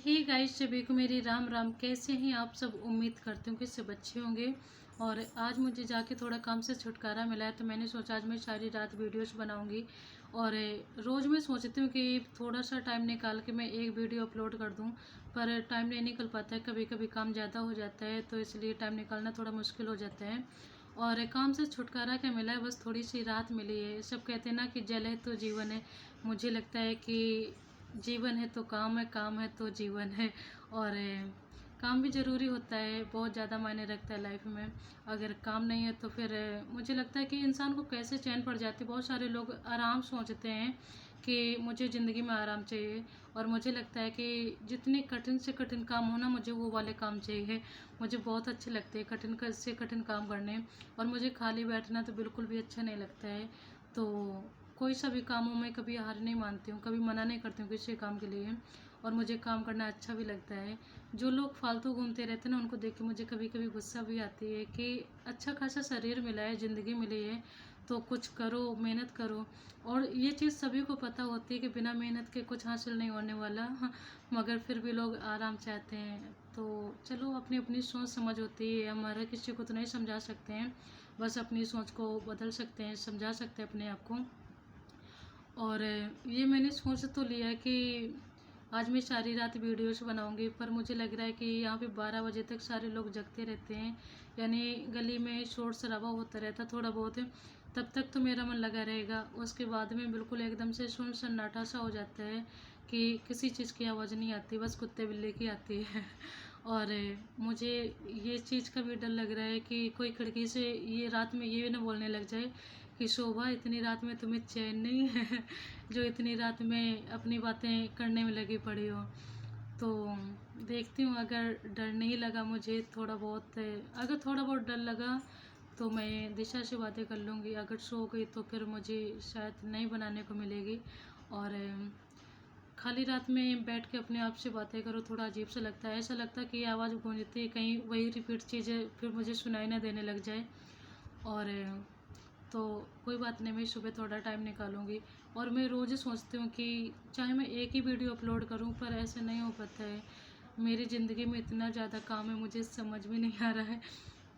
Hey guys, सभी को मेरी राम राम। कैसे हैं आप सब? उम्मीद करती हूँ कि सब अच्छे होंगे। और आज मुझे जाके थोड़ा काम से छुटकारा मिला है, तो मैंने सोचा आज मैं सारी रात वीडियोस बनाऊंगी। और रोज़ मैं सोचती हूँ कि थोड़ा सा टाइम निकाल के मैं एक वीडियो अपलोड कर दूँ, पर टाइम नहीं निकल पाता है। कभी कभी काम ज़्यादा हो जाता है, तो इसलिए टाइम निकालना थोड़ा मुश्किल हो जाता है। और काम से छुटकारा क्या मिला है, बस थोड़ी सी राहत मिली है। सब कहते हैं ना कि जल है तो जीवन है। मुझे लगता है कि जीवन है तो काम है, काम है तो जीवन है। और काम भी ज़रूरी होता है, बहुत ज़्यादा मायने रखता है लाइफ में। अगर काम नहीं है तो फिर मुझे लगता है कि इंसान को कैसे चैन पड़ जाती है। बहुत सारे लोग आराम सोचते हैं कि मुझे ज़िंदगी में आराम चाहिए, और मुझे लगता है कि जितने कठिन से कठिन काम हो ना, मुझे वो वाले काम चाहिए। मुझे बहुत अच्छे लगते हैं कठिन से कठिन काम करने, और मुझे खाली बैठना तो बिल्कुल भी अच्छा नहीं लगता है। तो कोई सा भी कामों में कभी हार नहीं मानती हूँ, कभी मना नहीं करती हूँ किसी काम के लिए। और मुझे काम करना अच्छा भी लगता है। जो लोग फालतू घूमते रहते हैं ना, उनको देख के मुझे कभी कभी गुस्सा भी आती है कि अच्छा खासा शरीर मिला है, ज़िंदगी मिली है, तो कुछ करो, मेहनत करो। और ये चीज़ सभी को पता होती है कि बिना मेहनत के कुछ हासिल नहीं होने वाला। मगर फिर भी लोग आराम चाहते हैं। तो चलो, अपनी अपनी सोच समझ होती है, हमारा किसी को तो नहीं समझा सकते हैं, बस अपनी सोच को बदल सकते हैं, समझा सकते हैं अपने आप को। और ये मैंने सोच तो लिया कि आज मैं सारी रात वीडियोस बनाऊंगी, पर मुझे लग रहा है कि यहाँ पे 12 बजे तक सारे लोग जगते रहते हैं, यानी गली में शोर शराबा होता रहता थोड़ा बहुत। तब तक तो मेरा मन लगा रहेगा, उसके बाद में बिल्कुल एकदम से सुन सन्नाटा सा हो जाता है कि किसी चीज़ की आवाज़ नहीं आती, बस कुत्ते बिल्ली की आती है। और मुझे ये चीज़ का भी डर लग रहा है कि कोई खिड़की से ये रात में ये ना बोलने लग जाए कि शोभा, इतनी रात में तुम्हें चैन नहीं है जो इतनी रात में अपनी बातें करने में लगी पड़ी हो। तो देखती हूँ, अगर डर नहीं लगा मुझे थोड़ा बहुत, अगर थोड़ा बहुत डर लगा तो मैं दिशा से बातें कर लूँगी। अगर सो गई तो फिर मुझे शायद नहीं बनाने को मिलेगी। और खाली रात में बैठ के अपने आप से बातें करो, थोड़ा अजीब सा लगता है। ऐसा लगता है कि आवाज़ गूंजती है, कहीं वही रिपीट चीज़ें फिर मुझे सुनाई ना देने लग जाए। और तो कोई बात नहीं, मैं सुबह थोड़ा टाइम निकालूंगी। और मैं रोज़ सोचती हूँ कि चाहे मैं एक ही वीडियो अपलोड करूँ, पर ऐसे नहीं हो पाता है। मेरी ज़िंदगी में इतना ज़्यादा काम है, मुझे समझ में नहीं आ रहा है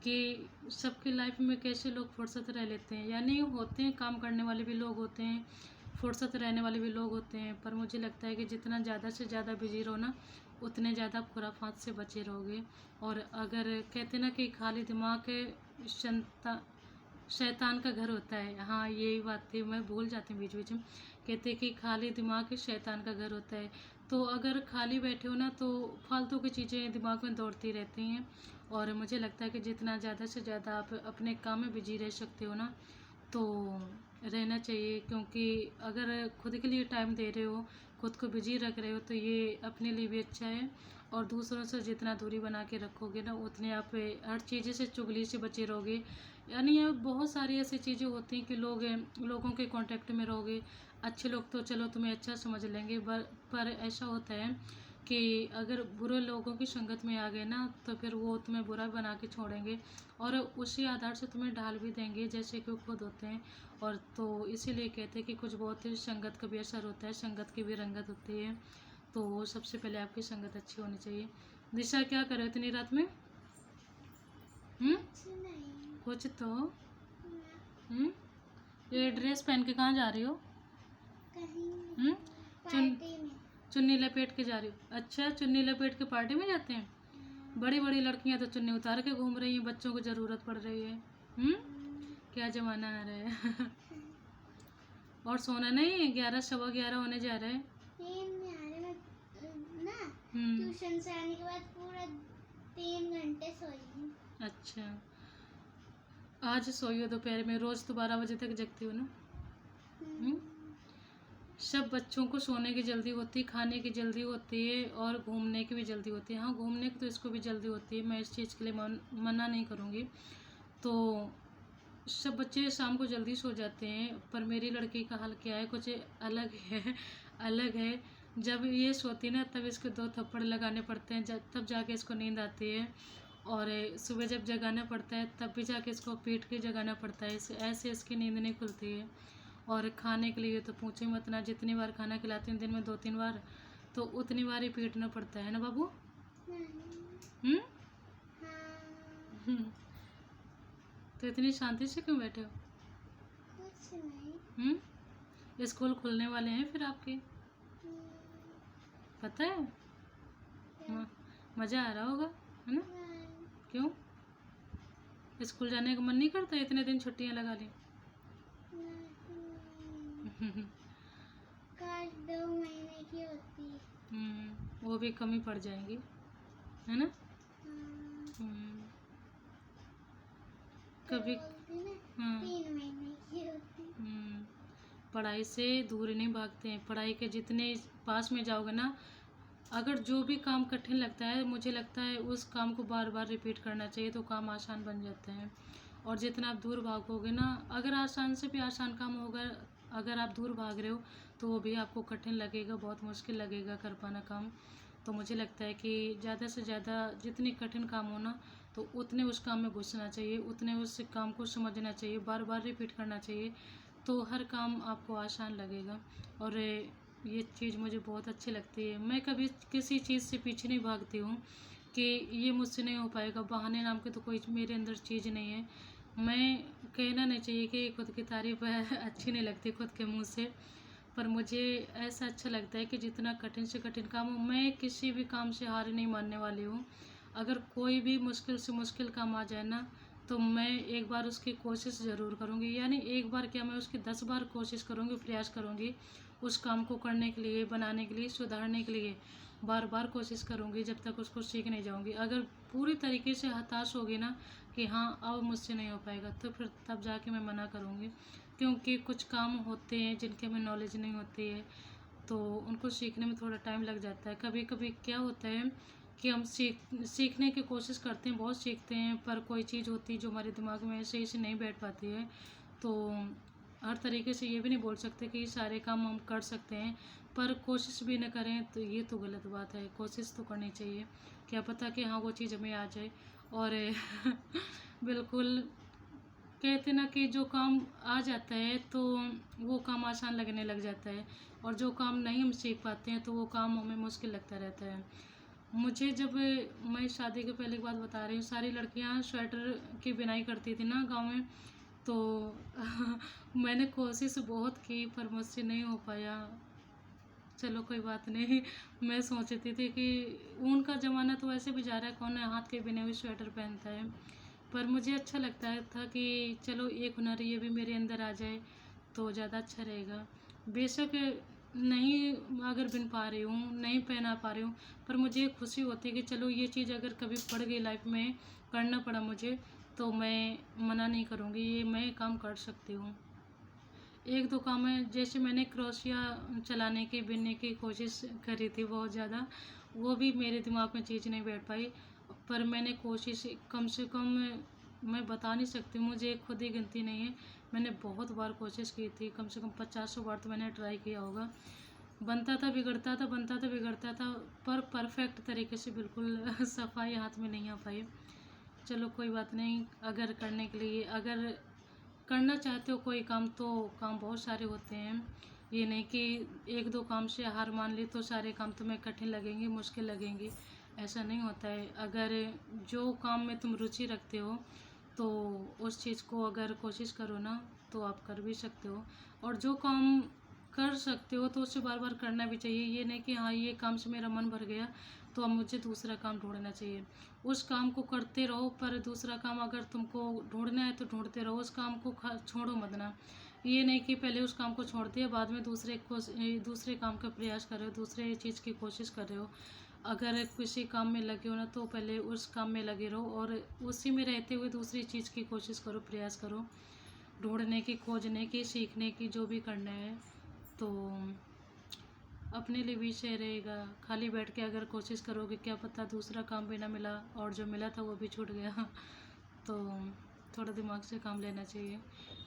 कि सबकी लाइफ में कैसे लोग फुर्सत रह लेते हैं। यानी होते हैं, काम करने वाले भी लोग होते हैं, फुर्सत रहने वाले भी लोग होते हैं, पर मुझे लगता है कि जितना ज़्यादा से ज़्यादा बिजी रहो ना, उतने ज़्यादा खुराफात से बचे रहोगे। और अगर कहते ना कि खाली दिमाग शैतान का घर होता है, हाँ यही बात थी, मैं भूल जाती हूँ बीच बीच में। कहते कि खाली दिमाग शैतान का घर होता है। तो अगर खाली बैठे हो ना, तो फालतू की चीज़ें दिमाग में दौड़ती रहती हैं। और मुझे लगता है कि जितना ज़्यादा से ज़्यादा आप अपने काम में बिजी रह सकते हो ना, तो रहना चाहिए। क्योंकि अगर खुद के लिए टाइम दे रहे हो, खुद को बिजी रख रहे हो, तो ये अपने लिए भी अच्छा है। और दूसरों से जितना दूरी बना के रखोगे ना, उतने आप हर चीज़ से, चुगली से बचे रहोगे। यानी ये बहुत सारी ऐसी चीज़ें होती हैं कि लोगों के कांटेक्ट में रहोगे। अच्छे लोग तो चलो तुम्हें अच्छा समझ लेंगे, पर ऐसा होता है कि अगर बुरे लोगों की संगत में आ गए ना, तो फिर वो तुम्हें बुरा बना के छोड़ेंगे, और उसी आधार से तुम्हें ढाल भी देंगे जैसे कि वो खुद होते हैं। और तो इसीलिए कहते हैं कि कुछ बहुत ही संगत का भी असर होता है, संगत की भी रंगत होती है। तो सबसे पहले आपकी संगत अच्छी होनी चाहिए। दिशा, क्या कर रहे हो इतनी रात में? कुछ तो। ये ड्रेस पहन के कहाँ जा रही हो? हम्म चुन्नी लपेट के जा रही हो? अच्छा, चुन्नी लपेट के पार्टी में जाते हैं? बड़ी बड़ी लड़कियां तो चुन्नी उतार के घूम रही हैं, बच्चों को ज़रूरत पड़ रही है। क्या ज़माना आ रहा है। और सोना नहीं? 11 सवा 11 होने जा रहे हैं। ट्यूशन से आने के बाद पूरा 3 घंटे सोई। अच्छा, आज सोई हो दोपहर में? रोज़ तो 12 बजे तक जगती हो ना? सब बच्चों को सोने की जल्दी होती है, खाने की जल्दी होती है, और घूमने की भी जल्दी होती है। हाँ, घूमने की तो इसको भी जल्दी होती है, मैं इस चीज़ के लिए मना नहीं करूँगी। तो सब बच्चे शाम को जल्दी सो जाते हैं, पर मेरी लड़की का हाल क्या है, कुछ अलग है। अलग है। जब ये सोती ना, तब इसको 2 थप्पड़ लगाने पड़ते हैं, तब जाके इसको नींद आती है। और सुबह जब जगाना पड़ता है, तब भी जाके इसको पीट के जगाना पड़ता है, ऐसे इसकी नींद नहीं खुलती है। और खाने के लिए तो पूछो मत ना, जितनी बार खाना खिलाती हूँ दिन में 2-3 बार, तो उतनी बार रिपीटना पड़ता है ना बाबू? नहीं। हम्म। हाँ। तो इतनी शांति से क्यों बैठे हो? कुछ नहीं। स्कूल खुलने वाले हैं फिर आपके, पता है? क्या? मज़ा आ रहा होगा, है ना? नहीं। क्यों? स्कूल जाने का मन नहीं करता? इतने दिन छुट्टियां लगा ली। नहीं। काश 2 महीने की होती। वो भी कमी पड़ जाएंगी, है ना? हाँ। हम्म, तो कभी बोलती ना हाँ 3 महीने की होती। पढ़ाई से दूर नहीं भागते हैं। पढ़ाई के जितने पास में जाओगे ना, अगर जो भी काम कठिन लगता है, मुझे लगता है उस काम को बार बार रिपीट करना चाहिए तो काम आसान बन जाते हैं। और जितना आप दूर भागोगे ना, अगर आसान से भी आसान काम होगा, अगर आप दूर भाग रहे हो तो वो भी आपको कठिन लगेगा, बहुत मुश्किल लगेगा कर पाना काम। तो मुझे लगता है कि ज़्यादा से ज़्यादा जितनी कठिन काम हो ना, तो उतने उस काम में घुसना चाहिए, उतने उस काम को समझना चाहिए, बार बार रिपीट करना चाहिए, तो हर काम आपको आसान लगेगा। और ये चीज़ मुझे बहुत अच्छी लगती है। मैं कभी किसी चीज़ से पीछे नहीं भागती हूँ कि ये मुझसे नहीं हो पाएगा, बहाने नाम की तो कोई मेरे अंदर चीज़ नहीं है। मैं कहना नहीं चाहिए कि खुद की तारीफ अच्छी नहीं लगती खुद के मुंह से, पर मुझे ऐसा अच्छा लगता है कि जितना कठिन से कठिन काम हो, मैं किसी भी काम से हार नहीं मानने वाली हूँ। अगर कोई भी मुश्किल से मुश्किल काम आ जाए ना, तो मैं एक बार उसकी कोशिश ज़रूर करूँगी, यानी एक बार क्या, मैं उसकी 10 बार कोशिश करूँगी, प्रयास करूँगी उस काम को करने के लिए, बनाने के लिए, सुधारने के लिए। बार बार कोशिश करूँगी जब तक उसको सीख नहीं जाऊँगी। अगर पूरी तरीके से हताश होगी ना कि हाँ अब मुझसे नहीं हो पाएगा, तो फिर तब जाके मैं मना करूँगी। क्योंकि कुछ काम होते हैं जिनके हमें नॉलेज नहीं होती है, तो उनको सीखने में थोड़ा टाइम लग जाता है। कभी कभी क्या होता है कि हम सीखने की कोशिश करते हैं, बहुत सीखते हैं, पर कोई चीज़ होती है जो हमारे दिमाग में सही से नहीं बैठ पाती है। तो हर तरीके से ये भी नहीं बोल सकते कि सारे काम हम कर सकते हैं, पर कोशिश भी न करें तो ये तो गलत बात है। कोशिश तो करनी चाहिए, क्या पता कि हाँ वो चीज़ हमें आ जाए। और बिल्कुल कहते ना कि जो काम आ जाता है तो वो काम आसान लगने लग जाता है, और जो काम नहीं हम सीख पाते हैं तो वो काम हमें मुश्किल लगता रहता है। मुझे जब, मैं शादी के पहले की बात बता रही हूँ, सारी लड़कियां स्वेटर की बुनाई करती थी ना गांव में, तो मैंने कोशिश बहुत की पर मुझसे नहीं हो पाया। चलो कोई बात नहीं। मैं सोचती थी कि ऊन का ज़माना तो वैसे भी जा रहा है, कौन हाथ के बुने हुए स्वेटर पहनता है, पर मुझे अच्छा लगता है था कि चलो एक हुनर ये भी मेरे अंदर आ जाए तो ज़्यादा अच्छा रहेगा। बेशक नहीं, अगर बिन पा रही हूँ, नहीं पहना पा रही हूँ, पर मुझे खुशी होती है कि चलो ये चीज़ अगर कभी पड़ गई लाइफ में, करना पड़ा मुझे, तो मैं मना नहीं करूँगी, ये मैं काम कर सकती हूँ। एक दो काम है, जैसे मैंने क्रोशिया चलाने की, बिनने की कोशिश करी थी बहुत ज़्यादा, वो भी मेरे दिमाग में चीज़ नहीं बैठ पाई, पर मैंने कोशिश कम से कम, मैं बता नहीं सकती, मुझे खुद ही गिनती नहीं है, मैंने बहुत बार कोशिश की थी, कम से कम 50 बार तो मैंने ट्राई किया होगा। बनता था बिगड़ता था, बनता था बिगड़ता था, पर परफेक्ट तरीके से बिल्कुल सफाई हाथ में नहीं आ पाई। चलो कोई बात नहीं, अगर करने के लिए, अगर करना चाहते हो कोई काम, तो काम बहुत सारे होते हैं। ये नहीं कि एक दो काम से हार मान ली तो सारे काम तुम्हें कठिन लगेंगे, मुश्किल लगेंगे, ऐसा नहीं होता है। अगर जो काम में तुम रुचि रखते हो तो उस चीज़ को अगर कोशिश करो ना, तो आप कर भी सकते हो। और जो काम कर सकते हो तो उसे बार बार करना भी चाहिए। ये नहीं कि हाँ ये काम से मेरा मन भर गया तो अब मुझे दूसरा काम ढूंढना चाहिए। उस काम को करते रहो, पर दूसरा काम अगर तुमको ढूंढना है तो ढूंढते रहो, उस काम को छोड़ो मत ना। ये नहीं कि पहले उस काम को छोड़ दिया, बाद में दूसरे काम का प्रयास कर रहे हो, दूसरे चीज़ की कोशिश कर रहे हो। अगर किसी काम में लगे हो ना, तो पहले उस काम में लगे रहो, और उसी में रहते हुए दूसरी चीज़ की कोशिश करो, प्रयास करो, ढूंढने की, खोजने की, सीखने की, जो भी करना है। तो अपने लिए भी सही रहेगा। खाली बैठ के अगर कोशिश करोगे, क्या पता दूसरा काम भी ना मिला, और जो मिला था वो भी छूट गया। तो थोड़ा दिमाग से काम लेना चाहिए।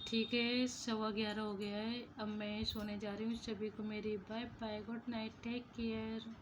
ठीक है, 11:15 हो गया है, अब मैं सोने जा रही हूँ। सभी को मेरी bye bye, good night, take care.